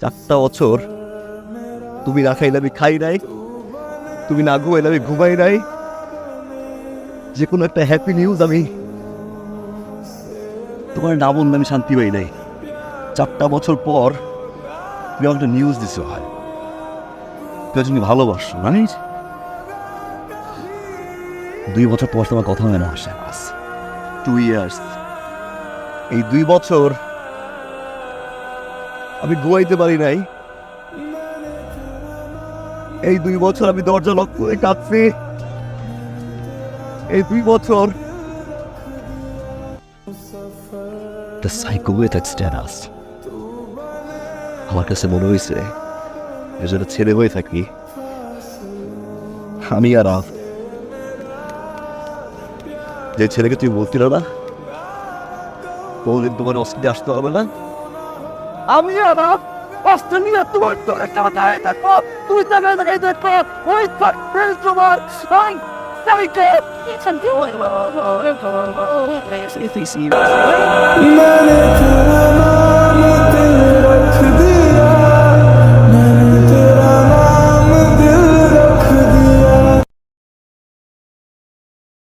4টা বছর তুমি না খাইলে আমি খাই নাই, তুমি না ঘুমাইলে আমি ঘুমাই নাই। যে কোনো একটা হ্যাপি নিউজ আমি তোমার না বললে আমি শান্তি পাই নাই। 4টা বছর পর তুমি আমাকে একটা নিউজ দিছো, হয় তুমি ভালোবাসো, মানে 2 বছর পর তোমার কথা মনে আসে। 2 ইয়ার্স, এই 2 বছর আমি ঘুমাইতে পারি নাই। এই 2 বছর আমি দরজা লক করে কাঁদছি। এই 2 বছর আমার কাছে মনে হয়েছে যেটা ছেলে হয়ে থাকি আমি আর যে ছেলেকে তুমি বলছিল না কোনদিন তোমার অস্ট্রেলিয়া আসতে হবে না, আমি আর অস্ট্রেলিয়া তোমার তো একটা কথায় থাকো। তুই তাকে দেখো ওই তোমার मैंने